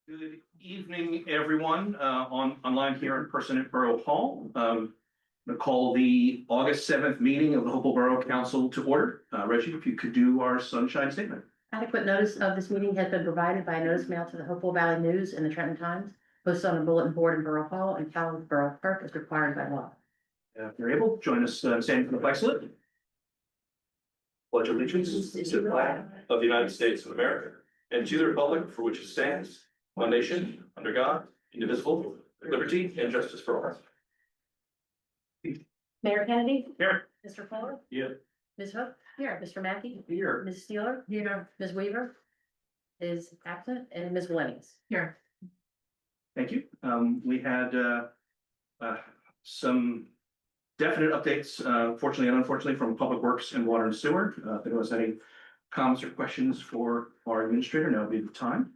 Good evening, everyone, online here in person at Borough Hall. I'm going to call the August 7th meeting of the Hopewell Borough Council to order. Reggie, if you could do our sunshine statement. Adequate notice of this meeting has been provided by a notice mailed to the Hopewell Valley News and the Trenton Times, posted on a bulletin board in Borough Hall and Calhoun Borough Park as required by law. If you're able, join us standing for the flag salute. Pledge allegiance to the flag of the United States of America and to the republic for which it stands, one nation, under God, indivisible, with liberty and justice for all. Mayor Kennedy. Here. Mr. Fuller. Here. Ms. Hook. Here. Mr. Mackey. Here. Ms. Steeler. Here. Ms. Weaver is absent, and Ms. Williams. Here. Thank you. We had some definite updates, fortunately and unfortunately, from Public Works and Water and Sewer. If there was any comments or questions for our administrator, now would be the time.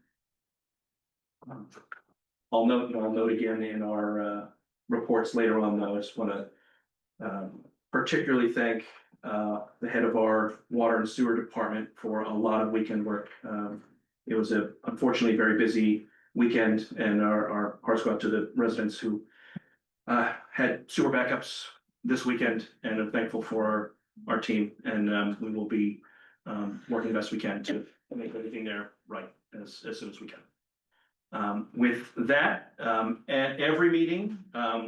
I'll note again in our reports later on, though, I just want to particularly thank the head of our Water and Sewer Department for a lot of weekend work. It was a unfortunately very busy weekend, and our hearts go out to the residents who had sewer backups this weekend, and I'm thankful for our team, and we will be working the best we can to make everything there right as soon as we can. With that, at every meeting,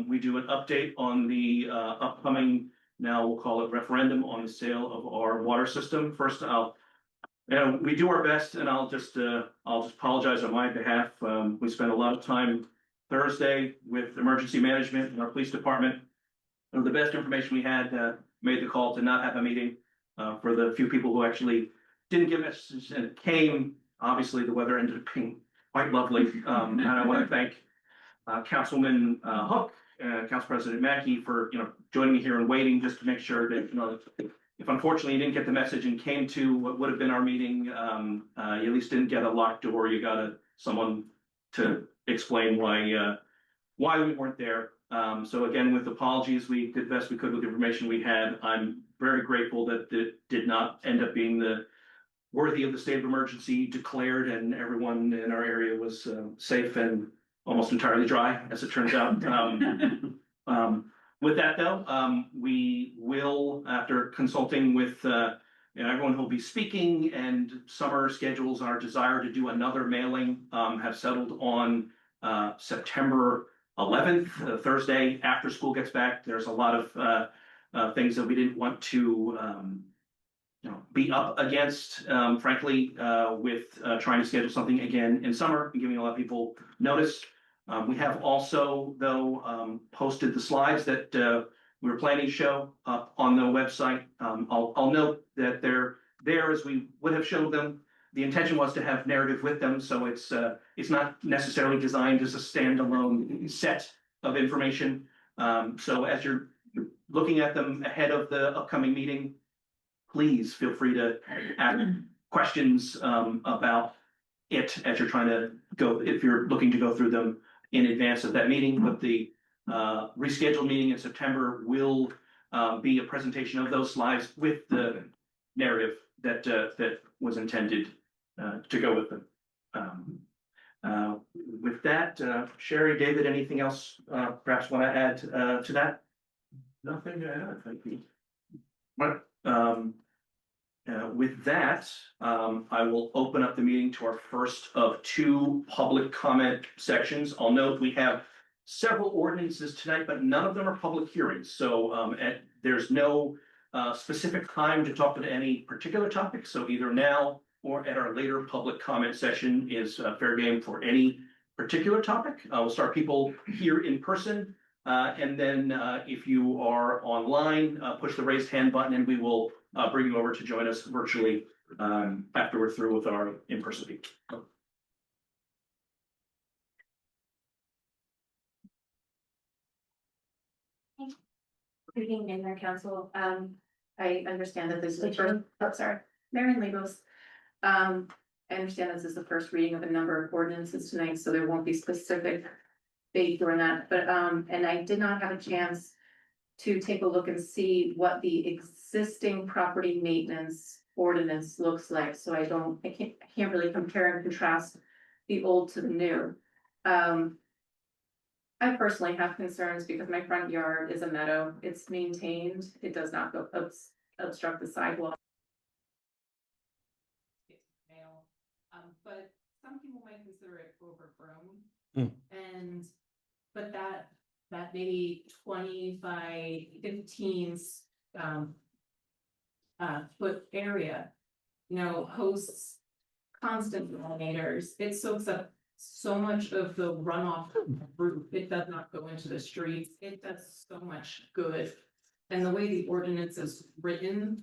we do an update on the upcoming, now we'll call it referendum on the sale of our water system. First, we do our best, and I'll just apologize on my behalf. We spent a lot of time Thursday with emergency management and our police department. And the best information we had, made the call to not have a meeting. For the few people who actually didn't get messages and it came, obviously the weather ended up being quite lovely. And I want to thank Councilman Hook and Council President Mackey for joining me here and waiting just to make sure that if unfortunately you didn't get the message and came to what would have been our meeting, you at least didn't get a locked door. You got someone to explain why we weren't there. So again, with apologies, we did the best we could with the information we had. I'm very grateful that it did not end up being worthy of the state of emergency declared, and everyone in our area was safe and almost entirely dry, as it turns out. With that though, we will, after consulting with everyone who will be speaking and summer schedules, our desire to do another mailing have settled on September 11th, Thursday after school gets back. There's a lot of things that we didn't want to be up against, frankly, with trying to schedule something again in summer and giving a lot of people notice. We have also, though, posted the slides that we were planning to show up on the website. I'll note that they're there as we would have showed them. The intention was to have narrative with them, so it's not necessarily designed as a standalone set of information. So as you're looking at them ahead of the upcoming meeting, please feel free to ask questions about it as you're trying to go, if you're looking to go through them in advance of that meeting. But the rescheduled meeting in September will be a presentation of those slides with the narrative that was intended to go with them. With that, Sherry, David, anything else perhaps want to add to that? Nothing to add, thank you. Right. With that, I will open up the meeting to our first of two public comment sections. I'll note we have several ordinances tonight, but none of them are public hearings. So there's no specific time to talk to any particular topic. So either now or at our later public comment session is fair game for any particular topic. We'll start people here in person. And then if you are online, push the raised hand button and we will bring you over to join us virtually after we're through with our in-person meeting. Good evening, Mayor Council. I understand that this is the first, Marion Legos. I understand this is the first reading of a number of ordinances tonight, so there won't be specific date during that, but and I did not have a chance to take a look and see what the existing property maintenance ordinance looks like, so I can't really compare and contrast the old to the new. I personally have concerns because my front yard is a meadow. It's maintained. It does not go obstruct the sidewalk. But some people might consider it overgrown. And, but that maybe 20 by 15 foot area, hosts constant pollinators. It soaks up so much of the runoff from the roof. It does not go into the streets. It does so much good. And the way the ordinance is written,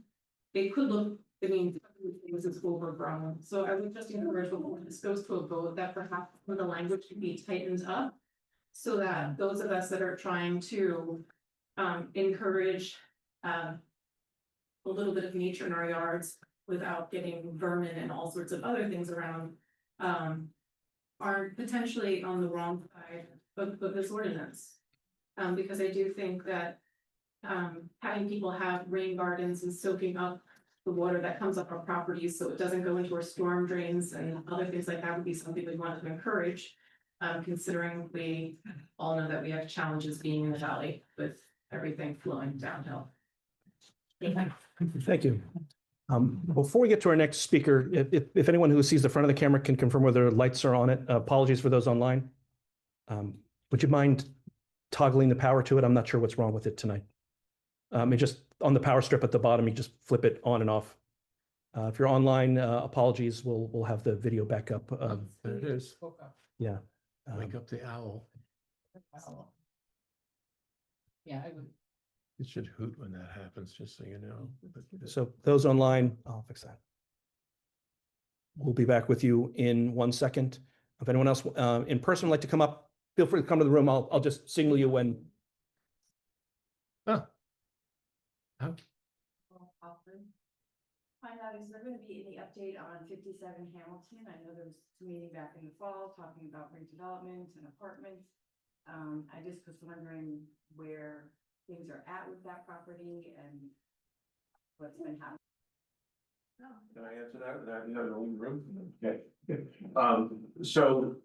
it could look, this is overgrown. So I would just encourage before this goes to a vote that perhaps some of the language could be tightened up. So that those of us that are trying to encourage a little bit of nature in our yards without getting vermin and all sorts of other things around, are potentially on the wrong side of this ordinance. Because I do think that having people have rain gardens and soaking up the water that comes up our properties so it doesn't go into our storm drains and other things like that would be something we want to encourage. Considering we all know that we have challenges being in the valley with everything flowing downhill. Thank you. Before we get to our next speaker, if anyone who sees the front of the camera can confirm whether lights are on it, apologies for those online. Would you mind toggling the power to it? I'm not sure what's wrong with it tonight. It just on the power strip at the bottom, you just flip it on and off. If you're online, apologies. We'll have the video back up. There it is. Yeah. Wake up the owl. Yeah, I would. It should hoot when that happens, just so you know. So those online, I'll fix that. We'll be back with you in 1 second. If anyone else in person would like to come up, feel free to come to the room. I'll just signal you when. Oh. Find out, is there going to be any update on 57 Hamilton? I know there was a meeting back in the fall talking about redevelopment and apartments. I just was wondering where things are at with that property and what's been happening. Can I answer that without you having a little room? Okay. So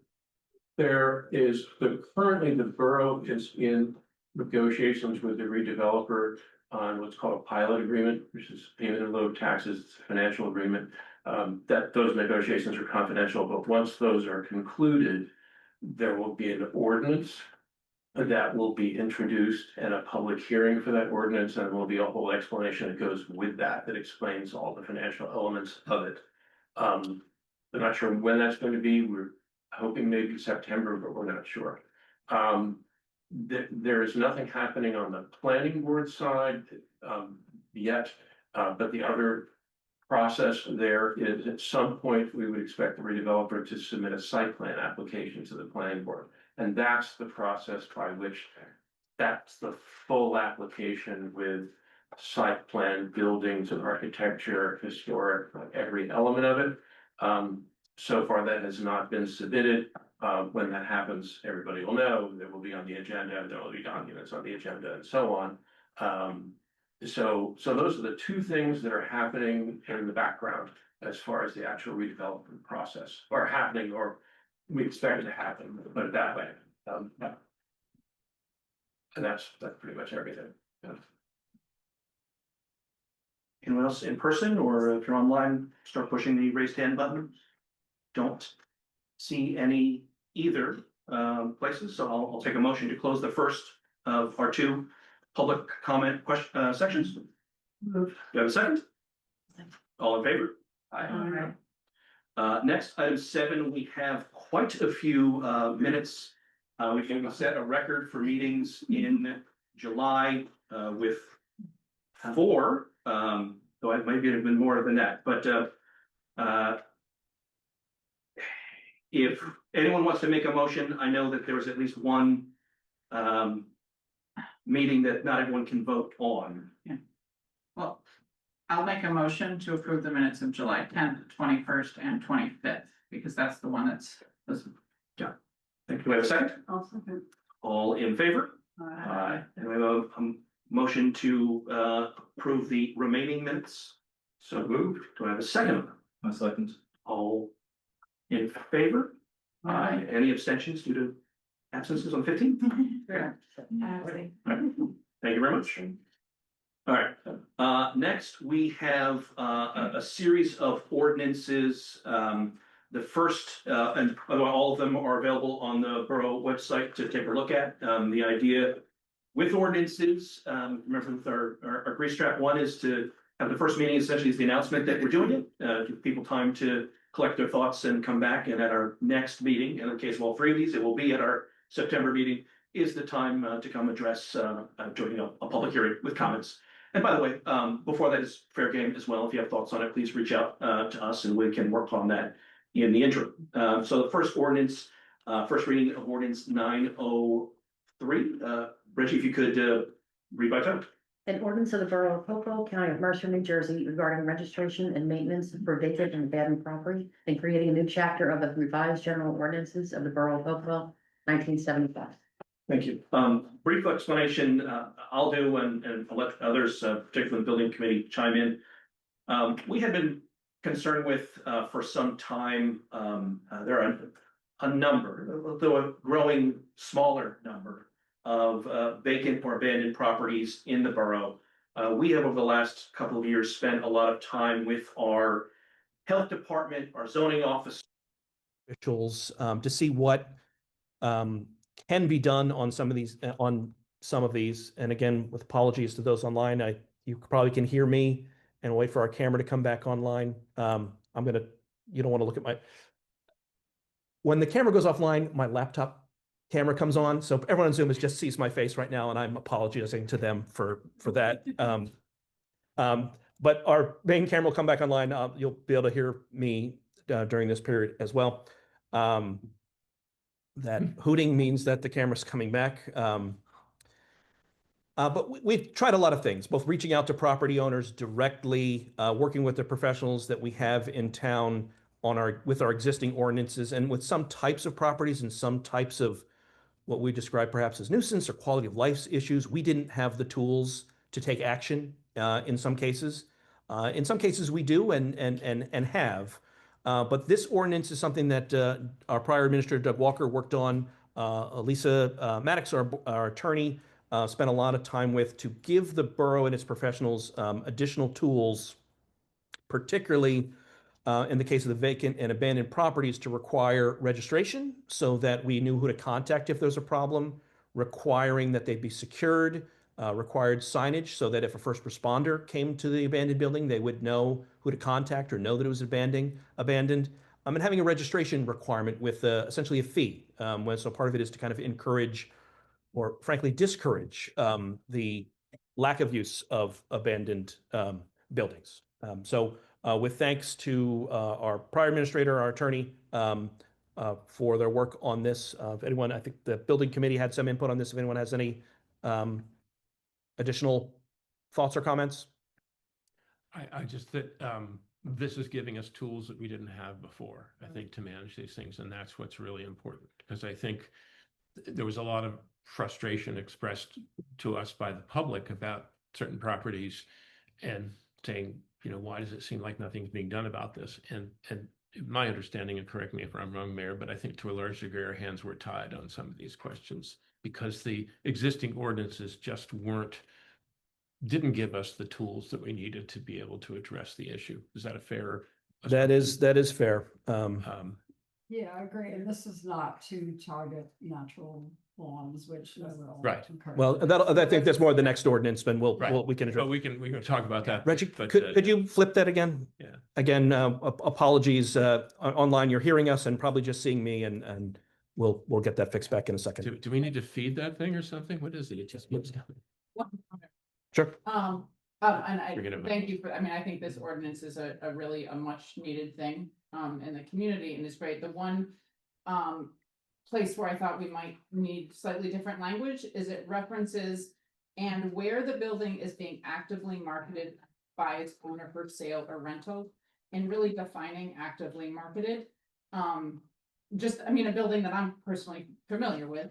currently the borough is in negotiations with the redeveloper on what's called a pilot agreement, which is payment in lieu of taxes, it's a financial agreement. That those negotiations are confidential, but once those are concluded, there will be an ordinance that will be introduced and a public hearing for that ordinance, and there will be a whole explanation that goes with that explains all the financial elements of it. I'm not sure when that's going to be. We're hoping maybe September, but we're not sure. There is nothing happening on the planning board side yet, but the other process there is at some point we would expect the redeveloper to submit a site plan application to the planning board. And that's the process by which that's the full application with site plan, buildings and architecture, historic, every element of it. So far that has not been submitted. When that happens, everybody will know that will be on the agenda, there will be documents on the agenda and so on. So those are the two things that are happening in the background as far as the actual redevelopment process are happening, or we expect it to happen, put it that way. Yeah. And that's pretty much everything. Yeah. Anyone else in person, or if you're online, start pushing the raised hand button. Don't see any either places, so I'll take a motion to close the first of our two public comment sections. Do you have a second? All in favor? Aye. Next, item 7, we have quite a few minutes. We can set a record for meetings in July with 4, though it might have been more than that, but if anyone wants to make a motion, I know that there was at least one meeting that not everyone can vote on. Well, I'll make a motion to approve the minutes of July 10th, 21st, and 25th, because that's the one that's. Yeah. Thank you. Do we have a second? Also, All in favor? Aye. And we have a motion to approve the remaining minutes. So moved. Do I have a second? A second. All in favor? Aye. Any abstentions due to absences on 15th? Absolutely. Thank you very much. All right, next we have a series of ordinances. The first, and all of them are available on the borough website to take a look at. The idea with ordinances, remember with our grease trap, one is to have the first meeting essentially is the announcement that we're doing it, give people time to collect their thoughts and come back. And at our next meeting, in the case of all three of these, it will be at our September meeting, is the time to come address joining a public hearing with comments. And by the way, before that is fair game as well. If you have thoughts on it, please reach out to us and we can work on that in the interim. So the first ordinance, first reading of ordinance 903. Reggie, if you could read by title. An ordinance of the Borough of Hopewell, County of Mercer, New Jersey regarding registration and maintenance for vacant and abandoned property and creating a new chapter of the revised general ordinances of the Borough of Hopewell, 1975. Thank you. Brief explanation, I'll do and I'll let others, particularly the building committee, chime in. We had been concerned with for some time, there are a number, though a growing smaller number of vacant or abandoned properties in the borough. We have over the last couple of years spent a lot of time with our health department, our zoning office officials to see what can be done on some of these. And again, with apologies to those online, you probably can hear me and wait for our camera to come back online. You don't want to look at when the camera goes offline, my laptop camera comes on. So everyone on Zoom just sees my face right now, and I'm apologizing to them for that. But our main camera will come back online. You'll be able to hear me during this period as well. That hooting means that the camera's coming back. But we've tried a lot of things, both reaching out to property owners directly, working with the professionals that we have in town with our existing ordinances, and with some types of properties and some types of what we describe perhaps as nuisance or quality of life issues. We didn't have the tools to take action in some cases. In some cases we do and have. But this ordinance is something that our prior administrator, Doug Walker, worked on. Lisa Maddox, our attorney, spent a lot of time with to give the borough and its professionals additional tools, particularly in the case of the vacant and abandoned properties, to require registration so that we knew who to contact if there's a problem, requiring that they be secured, required signage so that if a first responder came to the abandoned building, they would know who to contact or know that it was abandoned, and having a registration requirement with essentially a fee. So part of it is to kind of encourage or frankly discourage the lack of use of abandoned buildings. With thanks to our prior administrator, our attorney, for their work on this. If anyone, I think the building committee had some input on this. If anyone has any additional thoughts or comments? I just that this is giving us tools that we didn't have before, I think, to manage these things. And that's what's really important, because I think there was a lot of frustration expressed to us by the public about certain properties and saying, why does it seem like nothing's being done about this? And my understanding, and correct me if I'm wrong, Mayor, but I think to a large degree our hands were tied on some of these questions because the existing ordinances just didn't give us the tools that we needed to be able to address the issue. Is that a fair? That is fair. Yeah, I agree. And this is not to target natural lawns, which will Right. encourage. Well, I think that's more the next ordinance, but we can address. But we can talk about that. Reggie, but, could you flip that again? Yeah. Again, apologies. Online, you're hearing us and probably just seeing me, and we'll get that fixed back in a second. Do we need to feed that thing or something? What is it? It just keeps coming. Sure. And You're gonna- thank you for, I think this ordinance is a really a much needed thing, in the community, and it's great. The one, place where I thought we might need slightly different language is it references and where the building is being actively marketed by its owner for sale or rental, and really defining actively marketed. A building that I'm personally familiar with.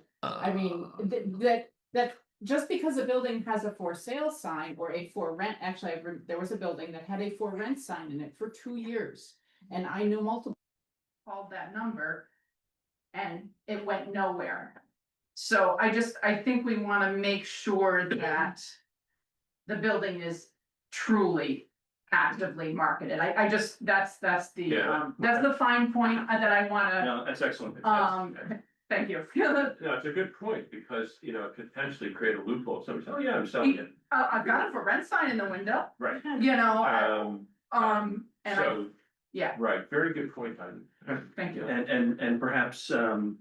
That just because a building has a for sale sign or a for rent, actually, there was a building that had a for rent sign in it for 2 years. And I knew multiple called that number and it went nowhere. So I think we wanna make sure that the building is truly actively marketed. I just, that's Yeah. that's the fine point that I wanna, No, that's excellent. thank you. No, it's a good point, because, it could potentially create a loophole, somebody says, oh yeah, I'm selling it, I've got a for rent sign in the window, right? and So, yeah, right, very good point, Ivan. thank you. And perhaps, over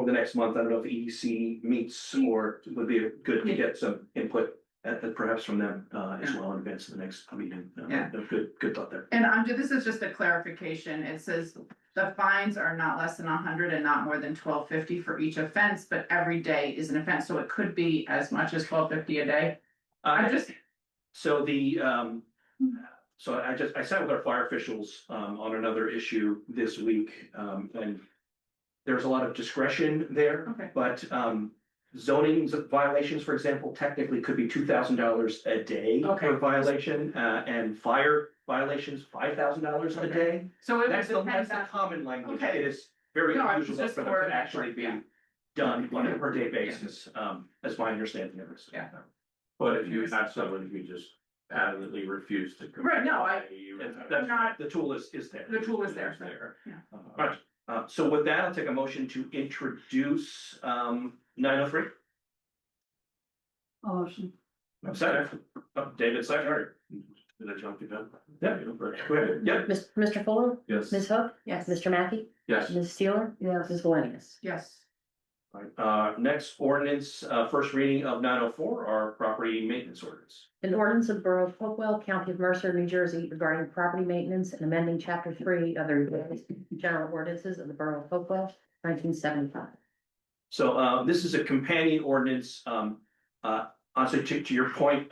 the next month, I don't know if EDC meets or would be good to get some input perhaps from them, as well in advance of the next meeting. Yeah. Good thought there. And this is just a clarification. It says the fines are not less than 100 and not more than $12.50 for each offense, but every day is an offense, so it could be as much as $12.50 a day. So I sat with our fire officials, on another issue this week, and there's a lot of discretion there. Okay. But, zoning violations, for example, technically could be $2,000 a day Okay. per violation, and fire violations, $5,000 a Okay. day. So it That's would the depend on, common language. Okay. It is very No, it's unusual just for the them word, to actually be yeah. done on a per day basis. That's my understanding of this. Yeah. But if you have someone who just adamantly refused to. Right, no, The tool is there. the tool is there. Yeah. Right. So with that, I'll take a motion to introduce 903. Motion. Second. David, second. Did I jump you down? Yeah. Go ahead. Yeah. Mr. Fuller, Yes. Ms. Hook, Yes. Mr. Mackey, Yes. Ms. Steeler, Ms. Valenius. Yes. Next ordinance, first reading of 904, our property maintenance ordinance. An ordinance of the Borough of Hopewell, County of Mercer, New Jersey regarding property maintenance and amending chapter 3 of the revised general ordinances of the Borough of Hopewell, 1975. So this is a companion ordinance. Honestly, to your point,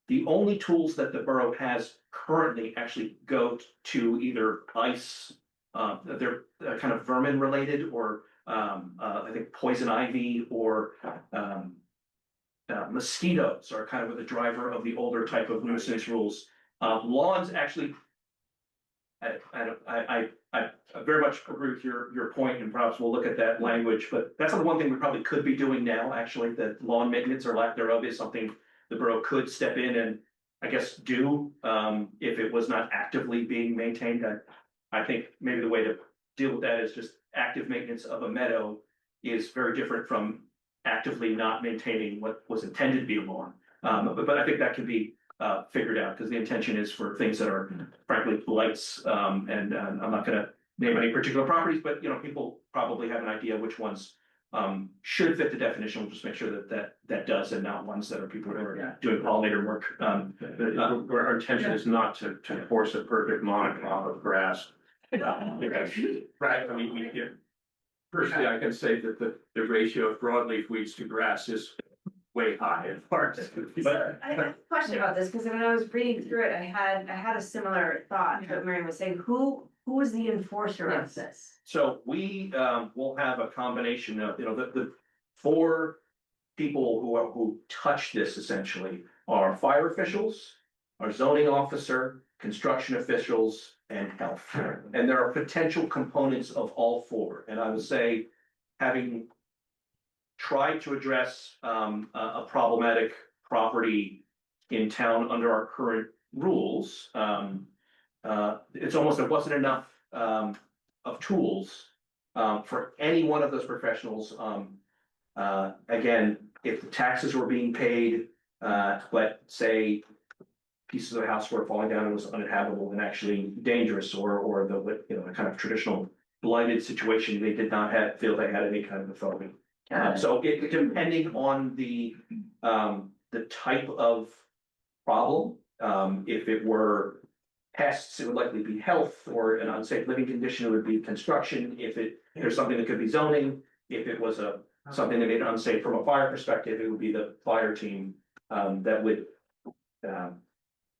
the only tools that the borough has currently actually go to either ice, they're kind of vermin related, or I think poison ivy, or mosquitoes are kind of the driver of the older type of nuisance rules. Lawns actually, I very much agree with your point, and perhaps we'll look at that language, but that's the one thing we probably could be doing now, actually, that lawn maintenance or lack thereof is something the borough could step in and, I guess, do, if it was not actively being maintained. I think maybe the way to deal with that is just active maintenance of a meadow is very different from actively not maintaining what was intended to be a lawn. But I think that can be figured out, because the intention is for things that are frankly lights, and I'm not gonna name any particular properties, but people probably have an idea which ones should fit the definition. We'll just make sure that does, and not ones that are people who are doing pollinator work. Our intention is not to force a perfect monocrop of grass. Right, I mean, personally, I can say that the ratio of broadleaf weeds to grass is way high in parts. I have a question about this, because when I was reading through it, I had a similar thought, but Mary was saying, who is the enforcer of this? So we will have a combination of, the four people who touch this essentially are fire officials, our zoning officer, construction officials, and health. And there are potential components of all four. And I would say, having tried to address a problematic property in town under our current rules, it's almost, there wasn't enough of tools for any one of those professionals. Again, if the taxes were being paid, but say pieces of the house were falling down and was uninhabitable and actually dangerous, or the kind of traditional blighted situation, they did not feel they had any kind of authority. So depending on the type of problem, if it were pests, it would likely be health, or an unsafe living condition, it would be construction. If there's something that could be zoning, if it was something that made it unsafe from a fire perspective, it would be the fire team that would,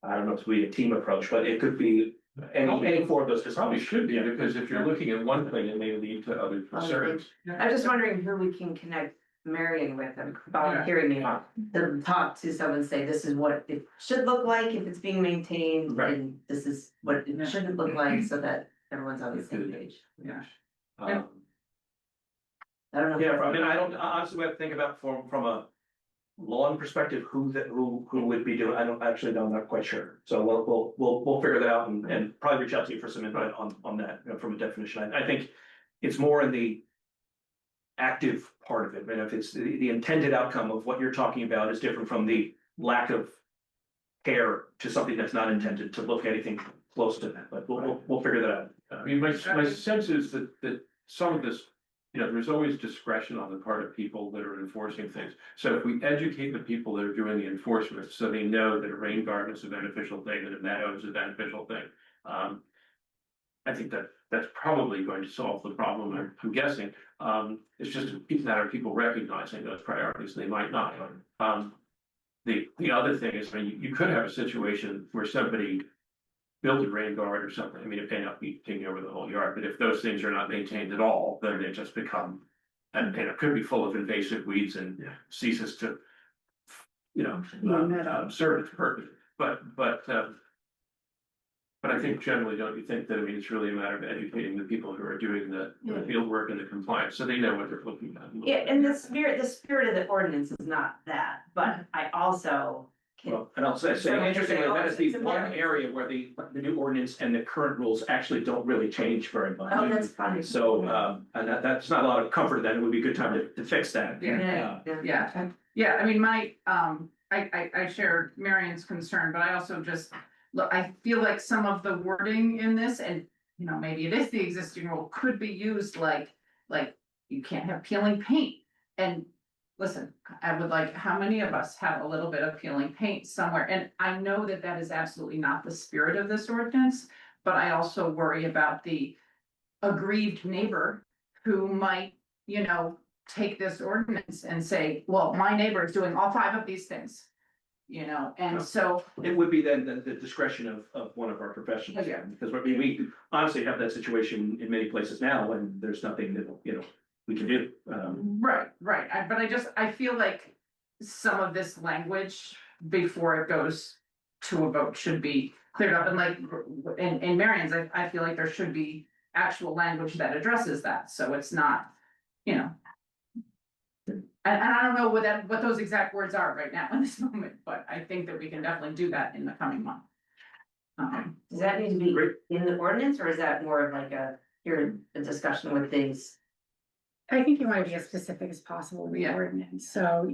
I don't know if it would be a team approach, but it could be any four of those. It probably should be, because if you're looking at one thing, it may lead to other concerns. I'm just wondering who we can connect Marion with, and volunteering me to talk to someone, say, this is what it should look like if it's being maintained, Right. and this is what it shouldn't look like, so that everyone's on the same page. Yeah. Yeah. I don't know. Yeah, I mean, I don't, honestly, we have to think about from a lawn perspective, who would be doing, I don't, actually, no, I'm not quite sure. So we'll figure that out and probably reach out to you for some input on that, from a definition. I think it's more in the active part of it, and if it's the intended outcome of what you're talking about is different from the lack of care to something that's not intended to look anything close to that, but we'll figure that out. I mean, my sense is that some of this, there's always discretion on the part of people that are enforcing things. So if we educate the people that are doing the enforcement, so they know that a rain garden is a beneficial thing, that a meadow is a beneficial thing. I think that's probably going to solve the problem, I'm guessing. It's just a matter of people recognizing those priorities, they might not. The other thing is, I mean, you could have a situation where somebody built a rain guard or something. I mean, it may not be taking over the whole yard, but if those things are not maintained at all, then they just become, and it could be full of invasive weeds and ceases to, serve its purpose. But I think generally, don't you think that, I mean, it's really a matter of educating the people who are doing the field work and the compliance, so they know what they're looking at. Yeah, and the spirit of the ordinance is not that, but I also can. Well, and I'll say, interestingly, that is the one area where the new ordinance and the current rules actually don't really change very much. Oh, that's funny. So, and that's not a lot of comfort, then it would be a good time to fix that. Yeah, I mean, I share Marion's concern, but I also just, look, I feel like some of the wording in this, and, maybe it is the existing rule, could be used like you can't have peeling paint. And listen, I would like, how many of us have a little bit of peeling paint somewhere? And I know that that is absolutely not the spirit of this ordinance, but I also worry about the aggrieved neighbor who might, take this ordinance and say, well, my neighbor is doing all 5 of these things. And so. It would be then the discretion of one of our professionals. Yeah. Because we honestly have that situation in many places now when there's nothing that, we can do. Right. But I feel like some of this language before it goes to a vote should be cleared up. And like in Marion's, I feel like there should be actual language that addresses that. So it's not, and I don't know what those exact words are right now in this moment, but I think that we can definitely do that in the coming month. Does that need to be in the ordinance, or is that more of like a discussion with things? I think you want to be as specific as possible in the ordinance, so,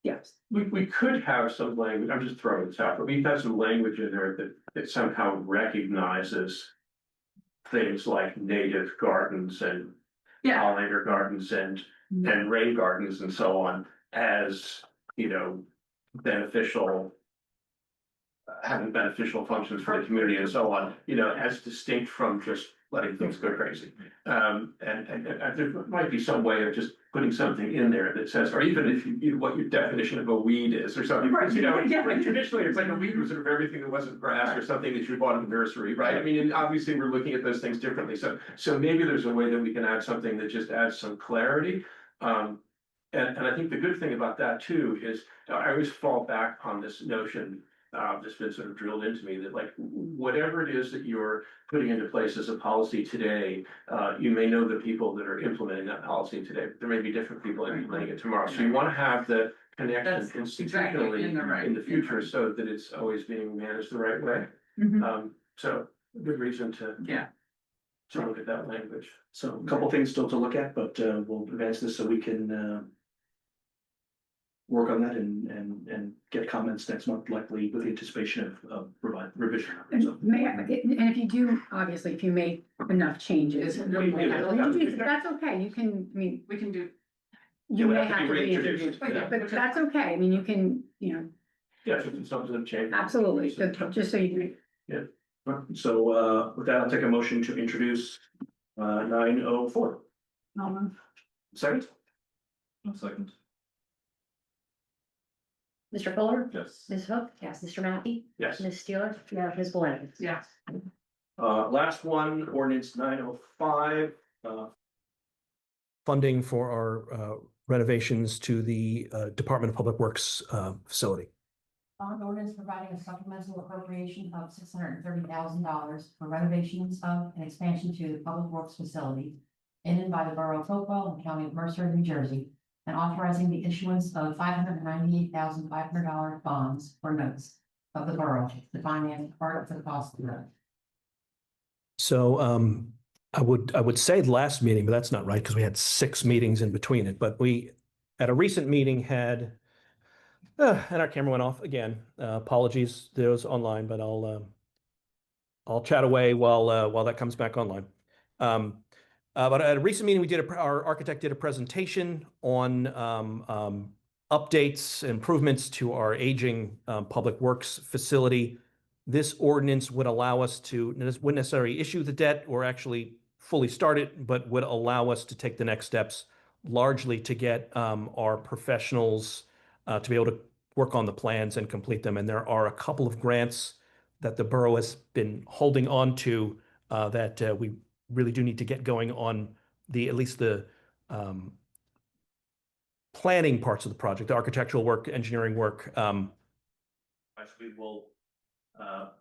yes. We could have some language, I'm just throwing this out, but we have some language in there that somehow recognizes things like native gardens and pollinator gardens and rain gardens and so on as, beneficial, having beneficial functions for the community and so on, as distinct from just letting things go crazy. And there might be some way of just putting something in there that says, or even if what your definition of a weed is or something, because, like traditionally it's like a weed was sort of everything that wasn't grass or something that you bought in the nursery, right? I mean, and obviously we're looking at those things differently. So maybe there's a way that we can add something that just adds some clarity. And I think the good thing about that too is I always fall back on this notion that's been sort of drilled into me that like whatever it is that you're putting into place as a policy today, you may know the people that are implementing that policy today. There may be different people implementing it tomorrow. So you want to have the connection institutionally in the future so that it's always being managed the right way. So good reason to look at that language. So a couple things still to look at, but we'll advance this so we can work on that and get comments next month, likely with the anticipation of revision. And So, if you do, obviously, if you make enough changes, that's okay, you can, We can do. you may have to have be to reintroduced, reintroduce, yeah. but that's okay, you can, Yeah, so it's something that changes. absolutely, just so you. So with that, I'll take a motion to introduce 904. Second? Second. Mr. Fuller? Yes. Ms. Hook? Yes. Mr. Mackey? Yes. Ms. Steeler? Yeah. Ms. Belenky? Yeah. Last one, ordinance 905. Funding for our renovations to the Department of Public Works facility. Bond ordinance providing a supplemental appropriation of $630,000 for renovations of and expansion to the Public Works facility in and by the Borough of Hopewell and County of Mercer, New Jersey, and authorizing the issuance of $598,500 bonds or notes of the borough to finance part of the cost of the. So I would say the last meeting, but that's not right because we had 6 meetings in between it. But we, at a recent meeting, had and our camera went off again. Apologies to those online, but I'll chat away while that comes back online. But at a recent meeting, our architect did a presentation on updates, improvements to our aging public works facility. This ordinance would allow us to, wouldn't necessarily issue the debt or actually fully start it, but would allow us to take the next steps, largely to get our professionals to be able to work on the plans and complete them. And there are a couple of grants that the borough has been holding on to that we really do need to get going on at least the planning parts of the project, the architectural work, engineering work. We will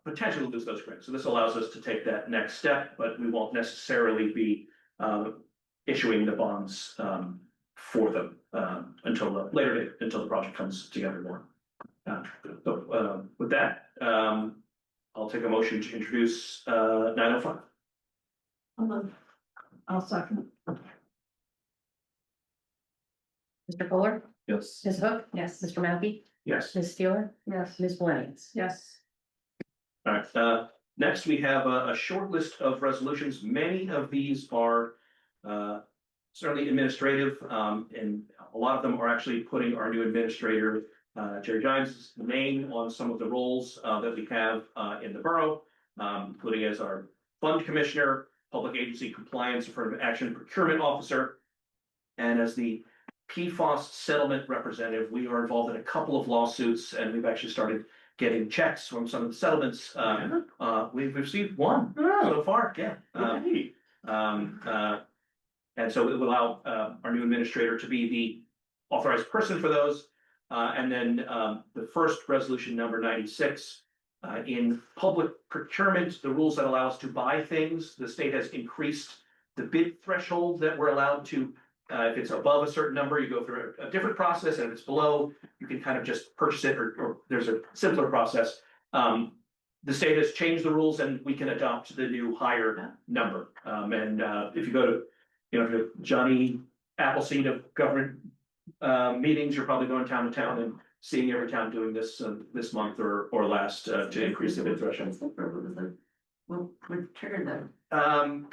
potentially lose those grants. So this allows us to take that next step, but we won't necessarily be issuing the bonds for them until the later date, until the project comes together more. So with that, I'll take a motion to introduce 905. I'll second. Mr. Fuller, Yes. Ms. Hook, Yes. Mr. Mackey, Yes. Ms. Steeler, Yes. Ms. Williams. Yes. All right, next we have a short list of resolutions. Many of these are certainly administrative, and a lot of them are actually putting our new administrator, Jerry Giles' name on some of the roles that we have in the borough, including as our fund commissioner, public agency compliance, affirmative action procurement officer, and as the PFAS settlement representative. We are involved in a couple of lawsuits, and we've actually started getting checks from some of the settlements. We've received one so far, yeah. And so it will allow our new administrator to be the authorized person for those. And then the first resolution, number 96, in public procurement, the rules that allow us to buy things, the state has increased the bid threshold that we're allowed to. If it's above a certain number, you go through a different process, and if it's below, you can kind of just purchase it, or there's a simpler process. The state has changed the rules, and we can adopt the new higher number. And if you go to, if you're Johnny Appleseed of government meetings, you're probably going town to town and seeing every town doing this this month or last to increase the bid threshold. What triggered that?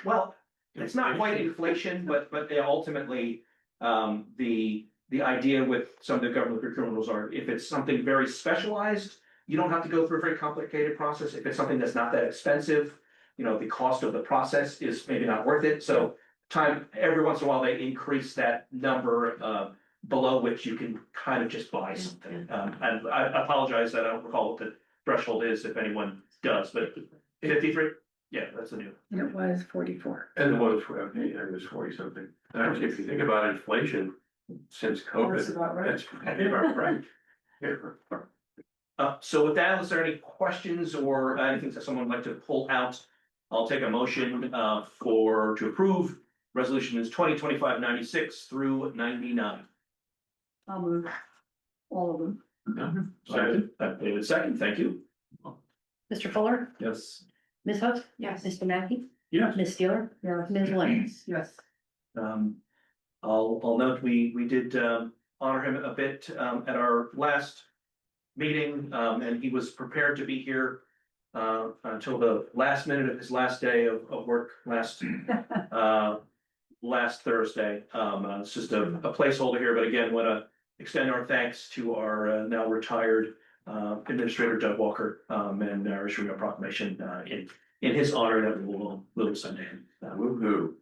Well, it's not quite inflation, but they ultimately, the idea with some of the government procurement rules are, if it's something very specialized, you don't have to go through a very complicated process. If it's something that's not that expensive, the cost of the process is maybe not worth it. So every once in a while, they increase that number below which you can kind of just buy something. And I apologize that I don't recall what the threshold is, if anyone does, but 53? Yeah, that's a new. And it was 44. And it was 40 something. Actually, if you think about inflation since COVID, That's about right. that's about right. Yeah. So with that, is there any questions or anything that someone would like to pull out? I'll take a motion to approve resolutions 2025-96 through 99. I'll move all of them. Second. David, second, thank you. Mr. Fuller, Yes. Ms. Hook, Yes. Mr. Mackey, Yes. Ms. Steeler, Ms. Williams. Yes. I'll note we did honor him a bit at our last meeting, and he was prepared to be here until the last minute of his last day of work last Thursday. It's just a placeholder here, but again, want to extend our thanks to our now retired Administrator Doug Walker, and issuing a proclamation in his honor that we'll send to him. Woo-hoo.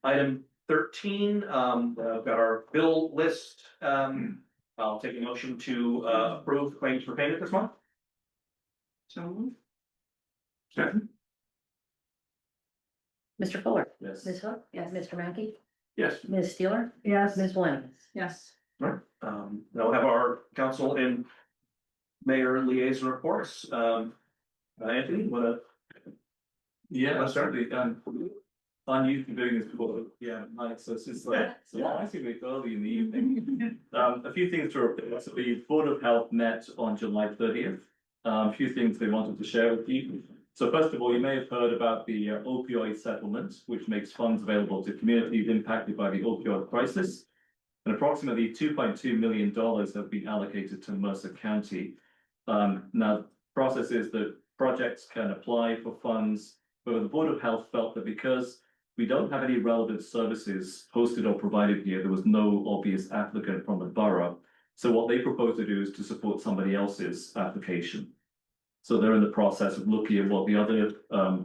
Item 13, I've got our bill list. I'll take a motion to approve claims for payment this month. So. Second. Mr. Fuller, Yes. Ms. Hook, Yes. Mr. Mackey, Yes. Ms. Steeler, Yes. Ms. Williams. Yes. They'll have our council in mayor liaison reports. Anthony, what? Yeah, Let's start. absolutely. I'm used to doing this before, yeah, nice, so it's just like, so I see it early in the evening. A few things to report. So the Board of Health met on July 30th. A few things they wanted to share with you. So first of all, you may have heard about the opioid settlement, which makes funds available to communities impacted by the opioid crisis. And approximately $2.2 million have been allocated to Mercer County. Now, process is that projects can apply for funds, but the Board of Health felt that because we don't have any relevant services hosted or provided here, there was no obvious applicant from the borough. So what they propose to do is to support somebody else's application. So they're in the process of looking at what the other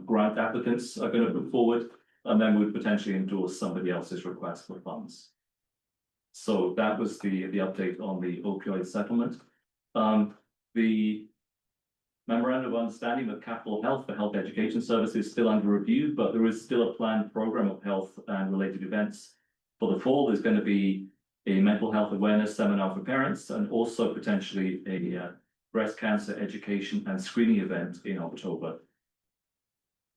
grant applicants are going to put forward, and then would potentially endorse somebody else's request for funds. So that was the update on the opioid settlement. The memorandum of understanding with Capital Health for health education services is still under review, but there is still a planned program of health and related events. For the fall, there's going to be a mental health awareness seminar for parents, and also potentially a breast cancer education and screening event in October.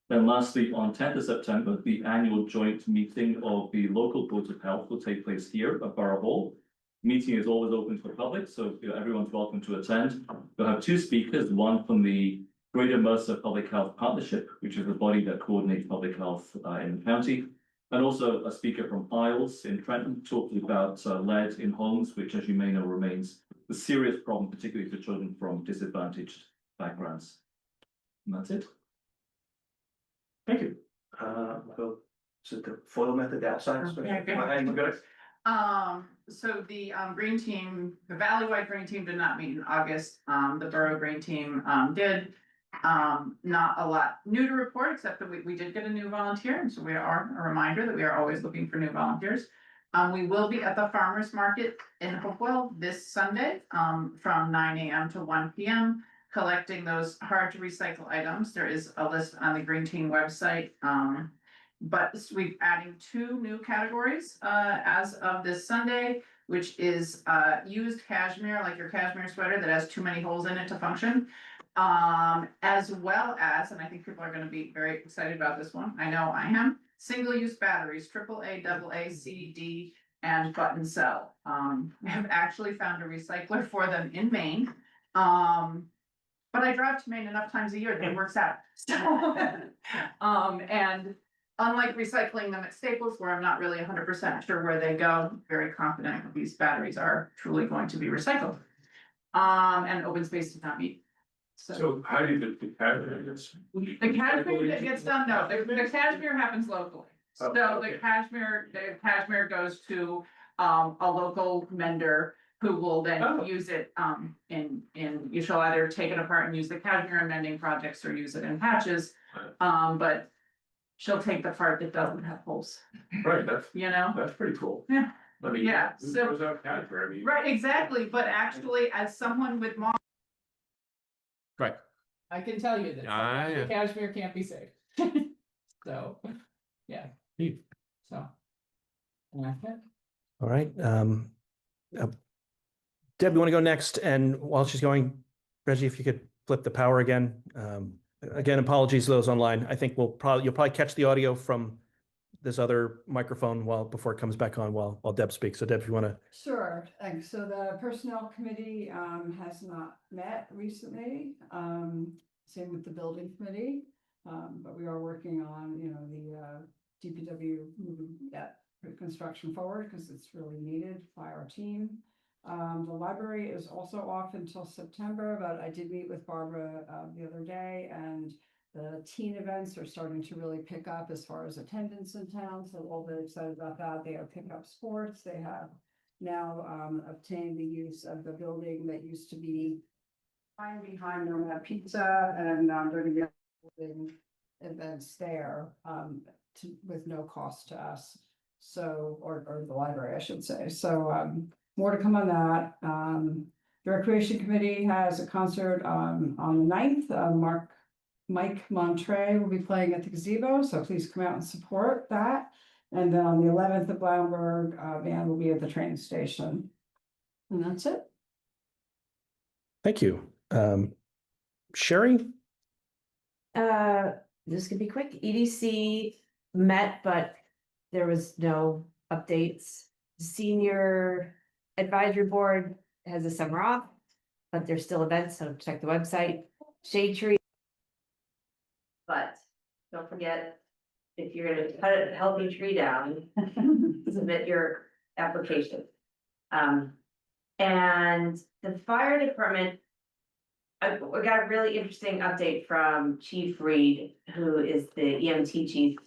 Then lastly, on 10th of September, the annual joint meeting of the local boards of health will take place here at Borough Hall. Meeting is always open to the public, so everyone's welcome to attend. We'll have two speakers, one from the Greater Mercer Public Health Partnership, which is the body that coordinates public health in the county, and also a speaker from Isles in Trenton, talking about lead in homes, which, as you may know, remains a serious problem, particularly for children from disadvantaged backgrounds. And that's it. Thank you. We'll sit the FOIL method outside. Yeah, good. So the green team, the Valleywide green team did not meet in August. The Borough green team did. Not a lot new to report, except that we did get a new volunteer, and so we are a reminder that we are always looking for new volunteers. We will be at the farmers market in Hopewell this Sunday from 9 a.m. to 1 p.m. collecting those hard to recycle items. There is a list on the Green Team website. But we're adding two new categories as of this Sunday, which is used cashmere, like your cashmere sweater that has too many holes in it to function. As well as, and I think people are going to be very excited about this one. I know I am. Single-use batteries, AAA, AA, C, D, and button cell. We have actually found a recycler for them in Maine. But I drive to Maine enough times a year that it works out. So, and unlike recycling them at Staples, where I'm not really 100% sure where they go, very confident that these batteries are truly going to be recycled. And open space does not meet. So how do you get the cashmere? The cashmere that gets done, no, the cashmere happens locally. So the cashmere goes to a local vendor who will then use it you shall either take it apart and use the cashmere in mending projects or use it in patches. But she'll take the part that doesn't have holes. Right, that's pretty cool. Yeah. I mean, Yeah, who so- throws out cashmere? I mean, Right, exactly, but actually, as someone with mom. Right. I can tell you that Yeah. the cashmere can't be saved. So, yeah. Neat. So. And that's it. All right. Deb, you want to go next? And while she's going, Reggie, if you could flip the power again. Again, apologies to those online. I think you'll probably catch the audio from this other microphone before it comes back on while Deb speaks. So Deb, if you want to. Sure, thanks. So the Personnel Committee has not met recently. Same with the Building Committee. But we are working on, the DPW moving that construction forward because it's really needed by our team. The library is also off until September, but I did meet with Barbara the other day, and the teen events are starting to really pick up as far as attendance in town. So all very excited about that. They are picking up sports. They have now obtained the use of the building that used to be behind Nomad Pizza, and they're going to be holding events there with no cost to us. So, or the library, I should say. So, more to come on that. The Recreation Committee has a concert on the 9th. Mike Montre will be playing at the gazebo, so please come out and support that. And then on the 11th, the Blauenberg band will be at the train station. And that's it. Thank you. Sherry? This could be quick. EDC met, but there was no updates. Senior Advisory Board has a summer off, but there's still events, so check the website. Shade Tree. But don't forget, if you're gonna cut a healthy tree down, submit your application. And the fire department, we got a really interesting update from Chief Reed, who is the EMT chief.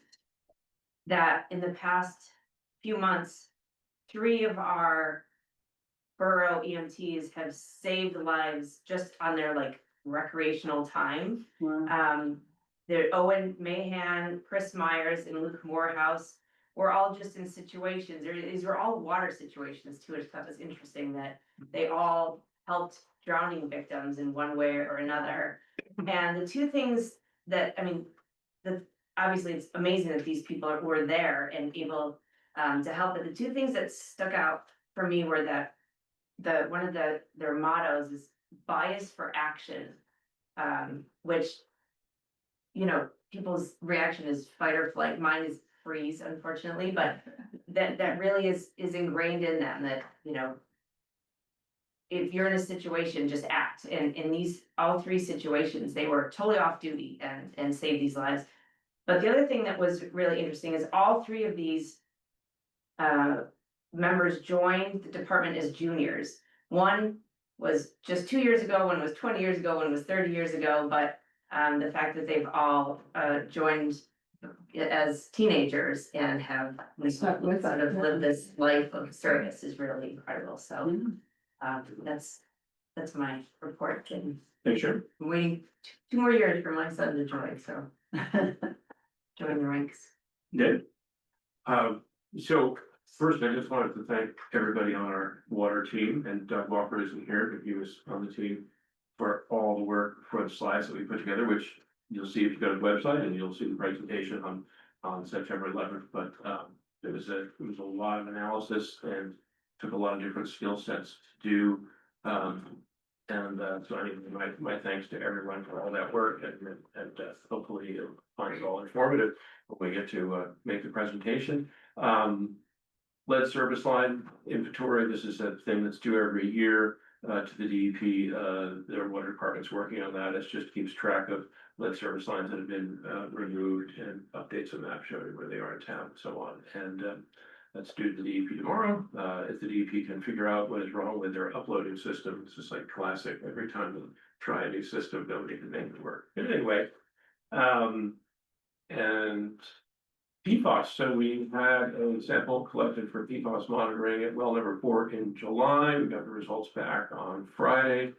That in the past few months, 3 of our borough EMTs have saved lives just on their like recreational time. They're Owen Mahan, Chris Myers, and Luke Morehouse. We're all just in situations, these were all water situations too, which I thought was interesting that they all helped drowning victims in one way or another. And the 2 things that, I mean, obviously it's amazing that these people were there and able to help, but the 2 things that stuck out for me were that one of their mottos is bias for action, which, you know, people's reaction is fight or flight. Mine is freeze, unfortunately, but that really is ingrained in them that, you know, if you're in a situation, just act. And in these all 3 situations, they were totally off duty and saved these lives. But the other thing that was really interesting is all 3 of these members joined the department as juniors. One was just 2 years ago, one was 20 years ago, one was 30 years ago, but the fact that they've all joined as teenagers and have Stuck with sort it, of yeah. lived this life of service is really incredible. So that's my report, and Thanks, Sharon. I'm waiting 2 more years for my son to join, so join the ranks. Did. So first, I just wanted to thank everybody on our water team, and Doug Walker isn't here, but he was on the team for all the work for the slides that we put together, which you'll see if you go to the website, and you'll see the presentation on September 11th. But it was a lot of analysis and took a lot of different skill sets to do. So I need my thanks to everyone for all that work, and hopefully you'll find it all informative when we get to make the presentation. Lead service line inventory, this is a thing that's due every year to the DEP. Their water department's working on that. It just keeps track of lead service lines that have been removed and updates a map showing where they are in town and so on. And that's due to the DEP tomorrow. If the DEP can figure out what is wrong with their uploading system, it's just like classic. Every time we try a new system, nobody can make it work. But anyway, and PFAS, so we had a sample collected for PFAS monitoring at well number 4 in July. We got the results back on Friday,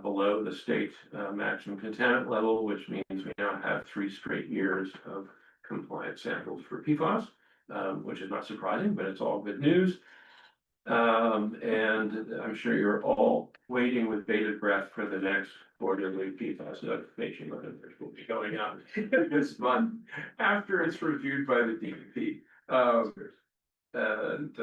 below the state maximum contaminant level, which means we now have 3 straight years of compliant samples for PFAS, which is not surprising, but it's all good news. And I'm sure you're all waiting with bated breath for the next quarterly PFAS notification letter, which will be going out this month after it's reviewed by the DEP. And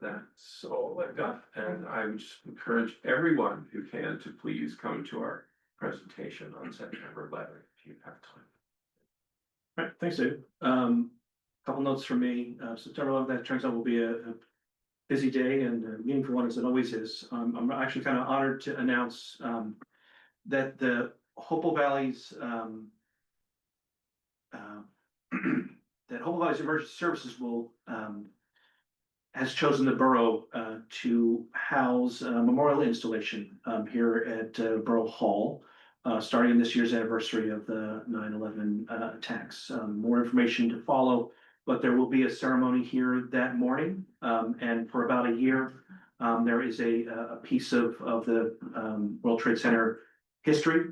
that's all I've got. And I would just encourage everyone who can to please come to our presentation on September 11th if you have time. All right, thanks, Dave. Couple notes from me. September 11th, that turns out will be a busy day and a meaningful one, as it always is. I'm actually kind of honored to announce that the Hopewell Valley's Emergency Services will has chosen the borough to house a memorial installation here at Borough Hall, starting in this year's anniversary of the 9/11 attacks. More information to follow, but there will be a ceremony here that morning. And for about a year, there is a piece of the World Trade Center history,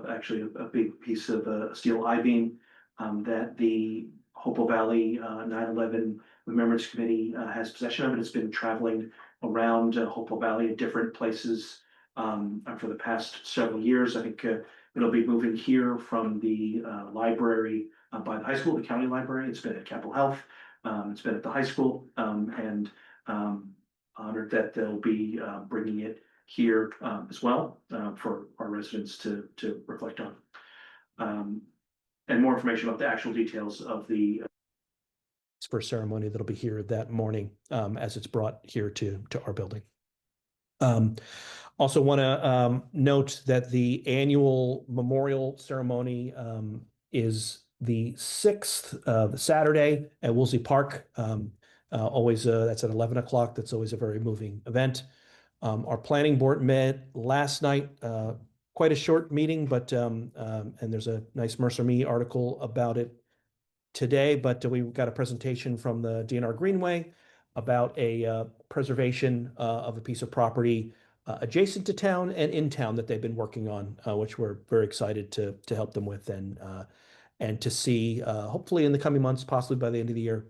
actually a big piece of steel I-beam that the Hopewell Valley 9/11 Remembrance Committee has possession of. And it's been traveling around Hopewell Valley at different places for the past several years. I think it'll be moving here from the library by the high school, the county library. It's been at Capitol Health. It's been at the high school, and honored that they'll be bringing it here as well for our residents to reflect on. And more information about the actual details of the first ceremony that'll be here that morning as it's brought here to our building. Also want to note that the annual memorial ceremony is the 6th, the Saturday at Woolsey Park. Always, that's at 11 o'clock. That's always a very moving event. Our planning board met last night, quite a short meeting, but and there's a nice Mercer Me article about it today, but we got a presentation from the DNR Greenway about a preservation of a piece of property adjacent to town and in town that they've been working on, which we're very excited to help them with and to see, hopefully in the coming months, possibly by the end of the year,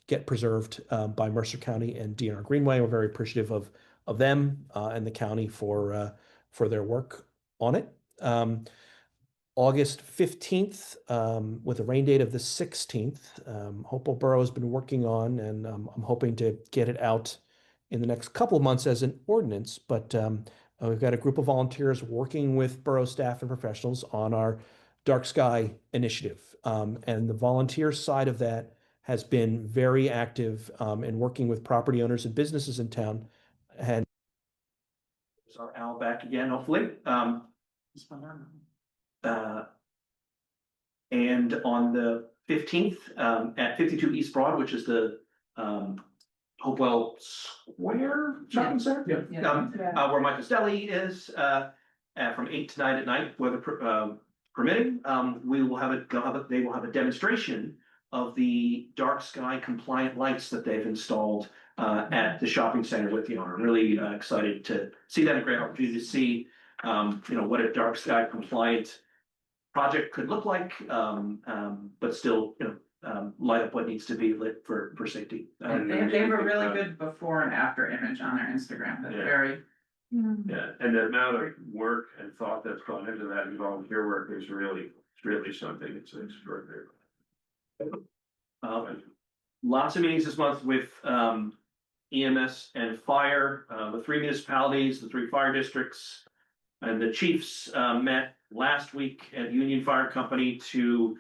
get preserved by Mercer County and DNR Greenway. We're very appreciative of them and the county for their work on it. August 15th, with a rain date of the 16th, Hopewell Borough has been working on, and I'm hoping to get it out in the next couple of months as an ordinance, but we've got a group of volunteers working with borough staff and professionals on our Dark Sky initiative. And the volunteer side of that has been very active in working with property owners and businesses in town. And there's our Al back again, hopefully. And on the 15th at 52 East Broad, which is the Hopewell Square Shopping Center, where Michael's Deli is, from 8 to 9 at night, weather permitting. They will have a demonstration of the dark sky compliant lights that they've installed at the shopping center with the owner. Really excited to see that. A great opportunity to see what a dark sky compliant project could look like, but still, light up what needs to be lit for safety. They have a really good before and after image on their Instagram. That's very. Yeah, and the amount of work and thought that's gone into that and volunteer work is really something. It's extraordinary. Lots of meetings this month with EMS and fire, the 3 municipalities, the 3 fire districts, and the chiefs met last week at Union Fire Company to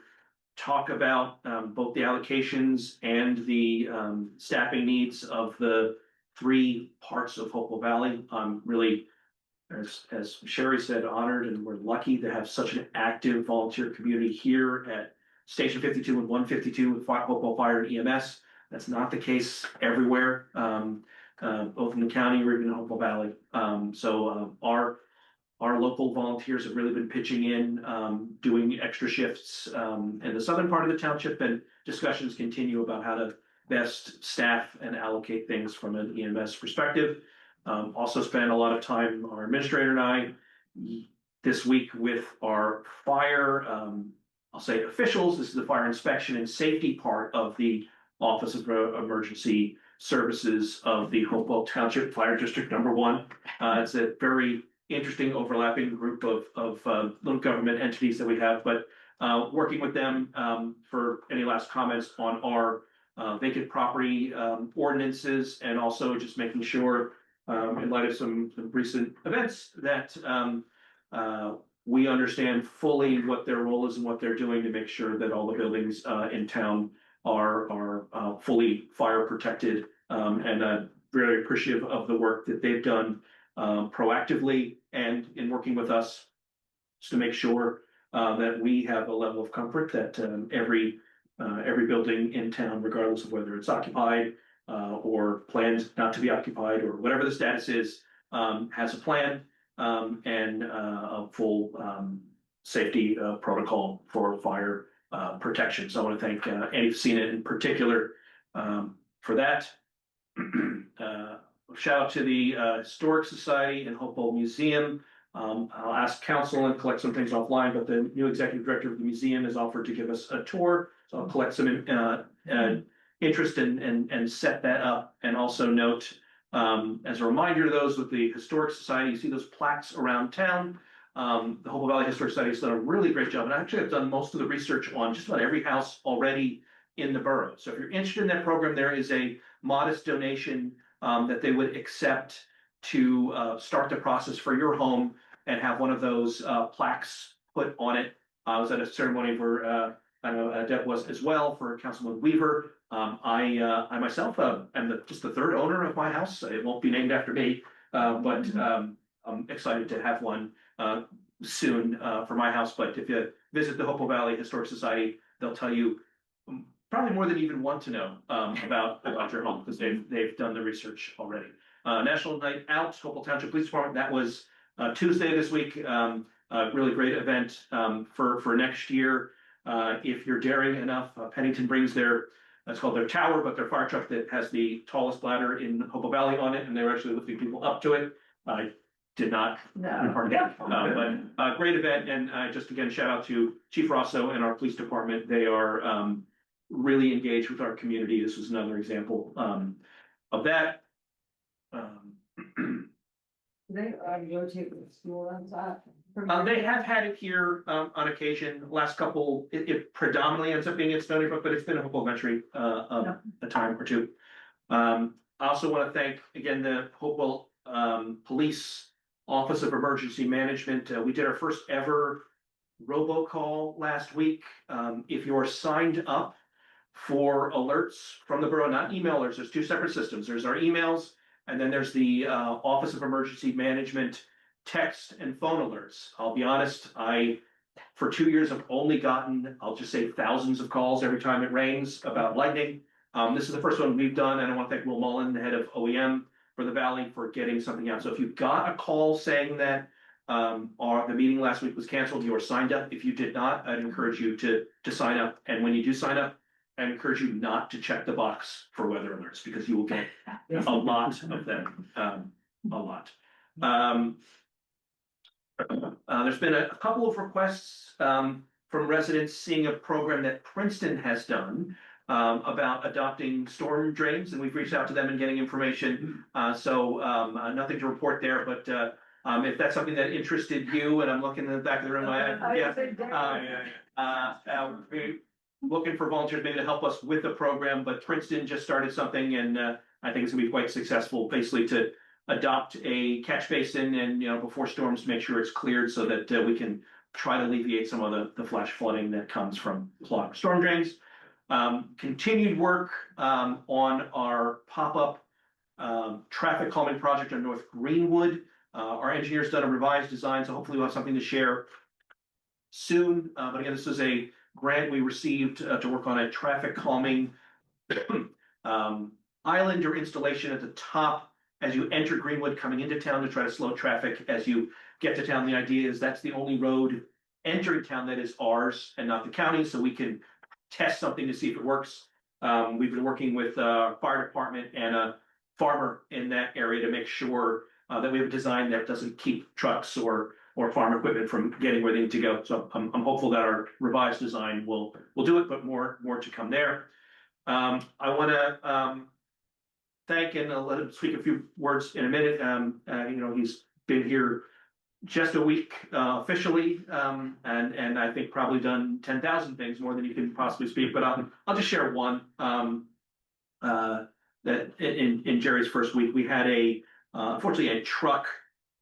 talk about both the allocations and the staffing needs of the 3 parts of Hopewell Valley. I'm really, as Sherry said, honored, and we're lucky to have such an active volunteer community here at Station 52 and 152 with Hopewell Fire and EMS. That's not the case everywhere, both in the county or even in Hopewell Valley. So our local volunteers have really been pitching in, doing extra shifts in the southern part of the township, and discussions continue about how to best staff and allocate things from an EMS perspective. Also spent a lot of time, our administrator and I, this week with our fire, I'll say officials. This is the fire inspection and safety part of the Office of Emergency Services of the Hopewell Township Fire District Number 1. It's a very interesting overlapping group of little government entities that we have, but working with them for any last comments on our vacant property ordinances, and also just making sure in light of some recent events that we understand fully what their role is and what they're doing to make sure that all the buildings in town are fully fire protected, and very appreciative of the work that they've done proactively and in working with us just to make sure that we have a level of comfort that every building in town, regardless of whether it's occupied or planned not to be occupied or whatever the status is, has a plan and a full safety protocol for fire protection. So I want to thank Annie Facina in particular for that. Shout out to the Historic Society and Hopewell Museum. I'll ask council and collect some things offline, but the new executive director of the museum has offered to give us a tour. So I'll collect some interest and set that up. And also note, as a reminder to those with the Historic Society, you see those plaques around town. The Hopewell Valley Historic Society has done a really great job. And actually I've done most of the research on just about every house already in the borough. So if you're interested in that program, there is a modest donation that they would accept to start the process for your home and have one of those plaques put on it. I was at a ceremony where I know Deb was as well for Councilman Weaver. I myself am just the third owner of my house. It won't be named after me, but I'm excited to have one soon for my house. But if you visit the Hopewell Valley Historic Society, they'll tell you probably more than you even want to know about your home because they've done the research already. National Night Out, Hopewell Township Police Department. That was Tuesday this week. A really great event for next year. If you're daring enough, Pennington brings it's called their tower, but their fire truck that has the tallest ladder in Hopewell Valley on it, and they're actually lifting people up to it. I did not participate, but great event, and just again, shout out to Chief Rosso and our police department. They are really engaged with our community. This was another example of that. They rotate with school and that. They have had it here on occasion. Last couple, it predominantly ends up being at Stony Brook, but it's been a Hopewell Elementary a time or two. I also want to thank again the Hopewell Police Office of Emergency Management. We did our first ever robocall last week. If you're signed up for alerts from the borough, not email alerts, there's two separate systems. There's our emails, and then there's the Office of Emergency Management text and phone alerts. I'll be honest, for 2 years, I've only gotten, I'll just say thousands of calls every time it rains about lightning. This is the first one we've done, and I want to thank Will Mullen, the head of OEM for the Valley, for getting something out. So if you got a call saying that the meeting last week was canceled, you are signed up. If you did not, I'd encourage you to sign up. And when you do sign up, I encourage you not to check the box for weather alerts because you will get a lot of them, a lot. There's been a couple of requests from residents seeing a program that Princeton has done about adopting storm drains, and we've reached out to them and getting information. So nothing to report there, but if that's something that interested you, and I'm looking in the back of the room, we're looking for volunteers maybe to help us with the program, but Princeton just started something, and I think it's gonna be quite successful, basically to adopt a catch basin and, before storms, make sure it's cleared so that we can try to alleviate some of the flash flooding that comes from clogged storm drains. Continued work on our pop-up traffic calming project on North Greenwood. Our engineer's done a revised design, so hopefully we'll have something to share soon. But again, this is a grant we received to work on a traffic calming island or installation at the top as you enter Greenwood coming into town to try to slow traffic as you get to town. The idea is that's the only road entering town that is ours and not the county, so we can test something to see if it works. We've been working with fire department and a farmer in that area to make sure that we have a design that doesn't keep trucks or farm equipment from getting where they need to go. So I'm hopeful that our revised design will do it, but more to come there. I want to thank, and I'll let him speak a few words in a minute. He's been here just a week officially, and I think probably done 10,000 things more than you can possibly speak. But I'll just share one. That in Jerry's first week, we had unfortunately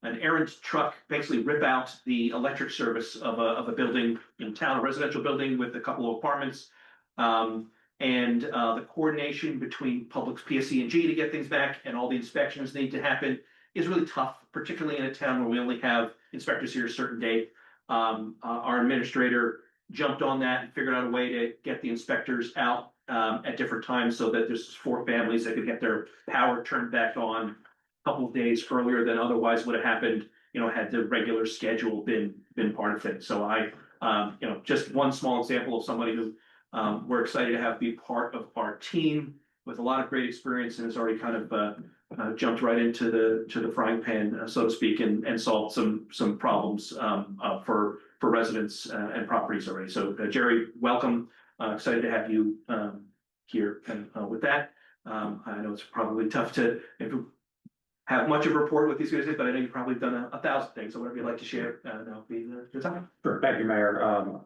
an errant truck, basically rip out the electric service of a building in town, a residential building with a couple of apartments. And the coordination between Public's PSC and G to get things back and all the inspections need to happen is really tough, particularly in a town where we only have inspectors here a certain date. Our administrator jumped on that and figured out a way to get the inspectors out at different times so that there's 4 families that could get their power turned back on a couple of days earlier than otherwise would have happened, had the regular schedule been part of it. So just one small example of somebody who we're excited to have be part of our team with a lot of great experience and has already kind of jumped right into the frying pan, so to speak, and solved some problems for residents and properties already. So Jerry, welcome. Excited to have you here. And with that, I know it's probably tough to have much of a rapport with these guys, but I know you've probably done 1,000 things. So whatever you'd like to share, that'll be the time. Sure. Thank you, Mayor.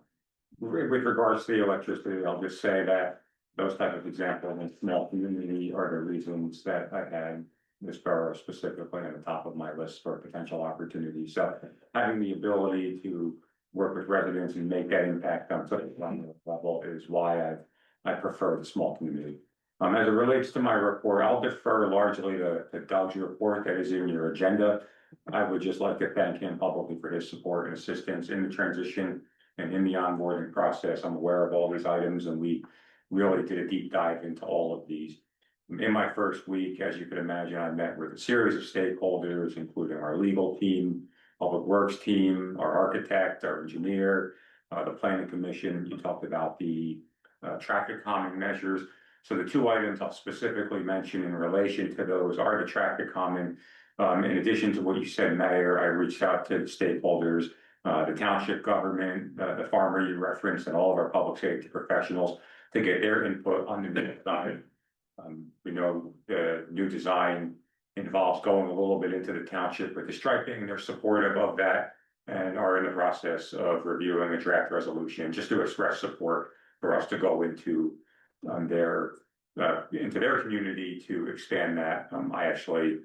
With regards to the electricity, I'll just say that those type of examples in small community are the reasons that I had this borough specifically on the top of my list for potential opportunities. So having the ability to work with residents and make that impact on such a level is why I prefer the small community. As it relates to my report, I'll defer largely to Doug's report that is in your agenda. I would just like to thank him publicly for his support and assistance in the transition and in the onboarding process. I'm aware of all these items, and we really did a deep dive into all of these. In my first week, as you can imagine, I met with a series of stakeholders, including our legal team, public works team, our architect, our engineer, the planning commission. You talked about the traffic calming measures. So the two items I'll specifically mention in relation to those are the traffic calming. In addition to what you said, Mayor, I reached out to the stakeholders, the township government, the farmer you referenced, and all of our public safety professionals to get their input on the new design. We know the new design involves going a little bit into the township with the striping. They're supportive of that and are in the process of reviewing a draft resolution just to express support for us to go into their community to expand that. I actually,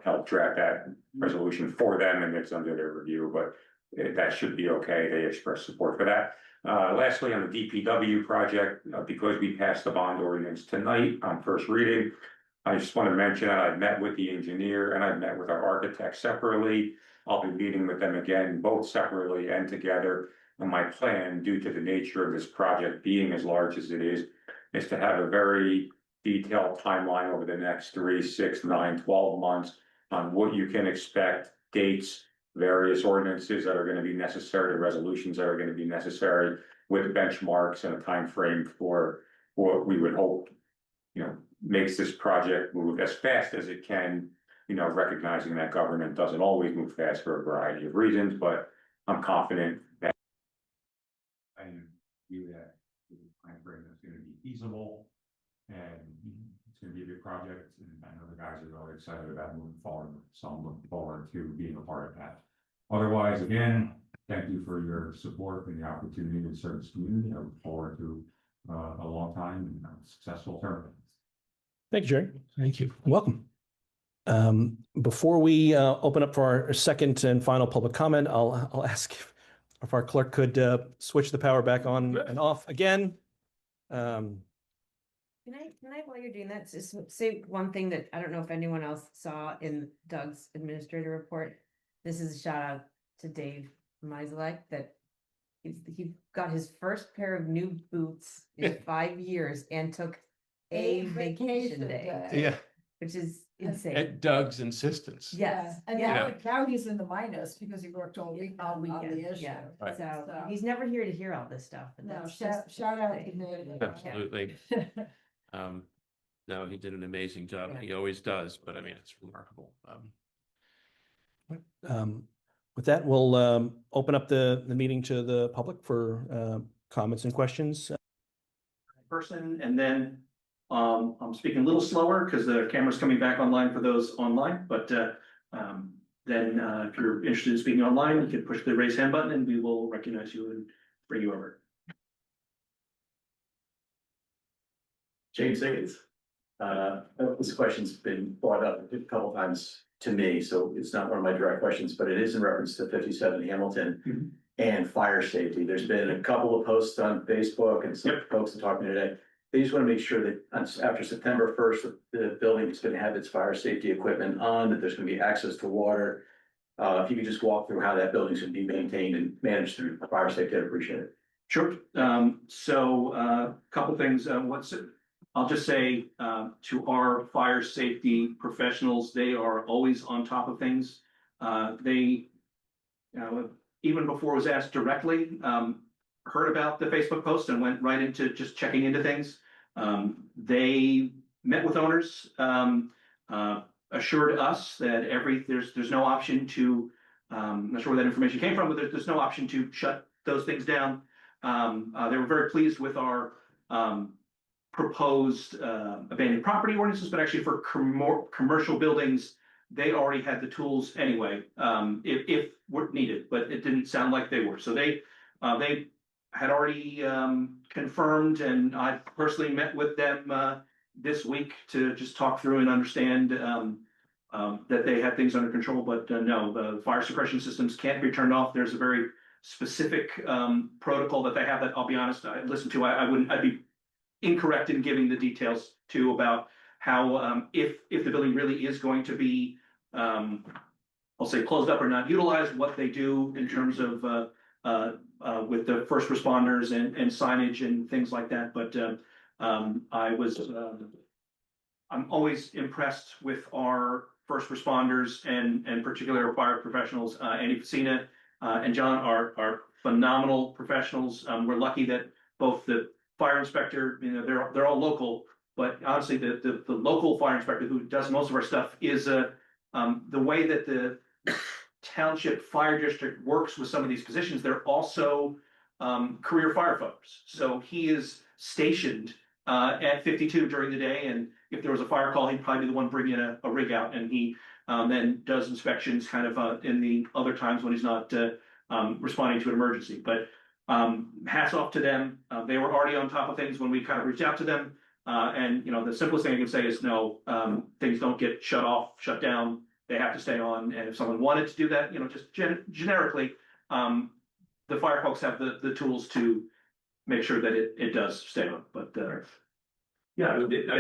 helped draft that resolution for them, and it's under their review, but that should be okay. They express support for that. Lastly, on the DPW project, because we passed the bond ordinance tonight on first reading, I just want to mention that I've met with the engineer and I've met with our architect separately. I'll be meeting with them again, both separately and together. And my plan, due to the nature of this project being as large as it is to have a very detailed timeline over the next 3, 6, 9, 12 months on what you can expect, dates, various ordinances that are going to be necessary, resolutions that are going to be necessary, with benchmarks and a time frame for what we would hope, makes this project move as fast as it can, recognizing that government doesn't always move fast for a variety of reasons, but I'm confident that I view that the time frame is going to be feasible and it's going to be a big project. And I know the guys are really excited about moving forward, so I'm looking forward to being a part of that. Otherwise, again, thank you for your support and the opportunity to serve this community. I look forward to a long time and a successful term. Thank you, Jerry. Thank you. Welcome. Before we open up for our second and final public comment, I'll ask if our clerk could switch the power back on and off again. Can I, while you're doing that, just say one thing that I don't know if anyone else saw in Doug's administrator report. This is a shout out to Dave Mizalek that he got his first pair of new boots in 5 years and took a vacation day. Yeah. Which is insane. At Doug's insistence. Yes. And Yeah. now he's in the minus because he worked all week on the issue. Yeah. Right. So he's never here to hear all this stuff. And No, that's shout just out to insane. Dave. Absolutely. No, he did an amazing job. Yeah. He always does, but I mean, it's remarkable. With that, we'll open up the meeting to the public for comments and questions. Person, and then I'm speaking a little slower because the camera's coming back online for those online, but then if you're interested in speaking online, you can push the raise hand button and we will recognize you and bring you over. James Higgins. This question's been brought up a couple times to me, so it's not one of my direct questions, but it is in reference to 57 Hamilton and fire safety. There's been a couple of posts on Facebook and some folks are talking today. They just want to make sure that after September 1st, the building is going to have its fire safety equipment on, that there's going to be access to water. If you could just walk through how that building's going to be maintained and managed through fire safety, I'd appreciate it. Sure. So a couple things. I'll just say to our fire safety professionals, they are always on top of things. They, even before it was asked directly, heard about the Facebook post and went right into just checking into things. They met with owners, assured us that there's no option to, I'm not sure where that information came from, but there's no option to shut those things down. They were very pleased with our proposed abandoned property ordinances, but actually for commercial buildings, they already had the tools anyway, if were needed, but it didn't sound like they were. So they had already confirmed, and I personally met with them this week to just talk through and understand that they had things under control, but no, the fire suppression systems can't be turned off. There's a very specific protocol that they have that, I'll be honest, I listened to. I'd be incorrect in giving the details too about how if the building really is going to be I'll say closed up or not utilized, what they do in terms of with the first responders and signage and things like that. But I'm always impressed with our first responders and particularly our fire professionals. Andy Pacina and John are phenomenal professionals. We're lucky that both the fire inspector, they're all local, but honestly, the local fire inspector who does most of our stuff is the way that the township fire district works with some of these positions. They're also career firefighters. So he is stationed at 52 during the day, and if there was a fire call, he'd probably be the one bringing a rig out, and he then does inspections kind of in the other times when he's not responding to an emergency. But hats off to them. They were already on top of things when we kind of reached out to them. And the simplest thing I can say is no, things don't get shut off, shut down. They have to stay on. And if someone wanted to do that, just generically, the fire folks have the tools to make sure that it does stay on. But yeah,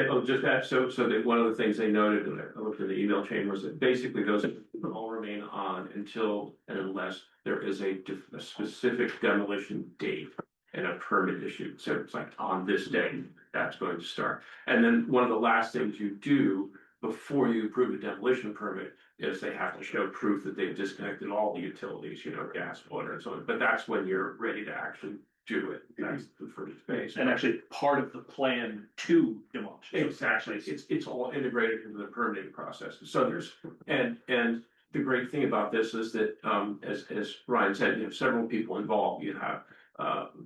I'll just add, so that one of the things they noted, and I looked at the email chain, was that basically those all remain on until and unless there is a specific demolition date and a permit issued. So it's like on this day, that's going to start. And then one of the last things you do before you approve a demolition permit is they have to show proof that they've disconnected all the utilities, gas, water, and so on. But that's when you're ready to actually do it. That's the first phase. and actually part of the plan to demolish. Exactly. It's all integrated into the permitting process. So and the great thing about this is that, as Ryan said, you have several people involved. You have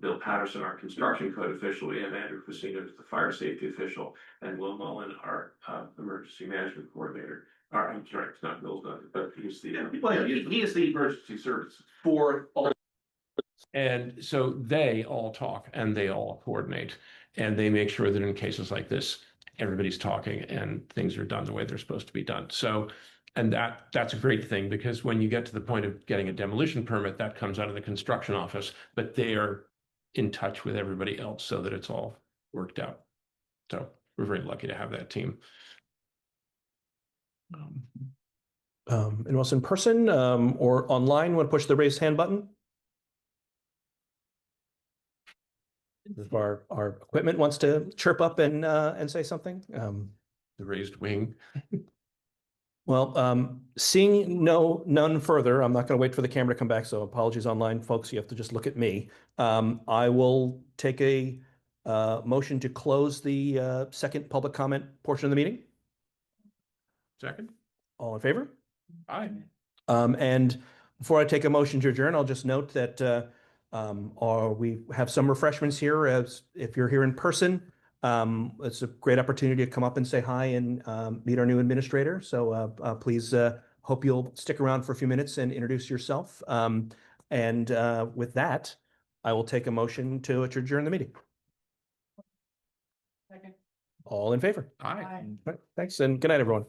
Bill Patterson, our construction code official. We have Andrew Casino, the fire safety official, and Will Mullen, our emergency management coordinator. I'm sorry, it's not Bill's, but he's the he is the emergency services for all. And so they all talk and they all coordinate, and they make sure that in cases like this, everybody's talking and things are done the way they're supposed to be done. So, and that's a great thing, because when you get to the point of getting a demolition permit, that comes out of the construction office, but they are in touch with everybody else so that it's all worked out. So we're very lucky to have that team. Anyone else in person or online want to push the raise hand button? If our equipment wants to chirp up and say something. The raised wing. Well, seeing none further, I'm not going to wait for the camera to come back. So apologies online, folks. You have to just look at me. I will take a motion to close the second public comment portion of the meeting. Second. All in favor? Aye. And before I take a motion to adjourn, I'll just note that we have some refreshments here. As if you're here in person, it's a great opportunity to come up and say hi and meet our new administrator. So please, hope you'll stick around for a few minutes and introduce yourself. And with that, I will take a motion to adjourn the meeting. Second. All in favor? Aye. Right, thanks, and good night, everyone.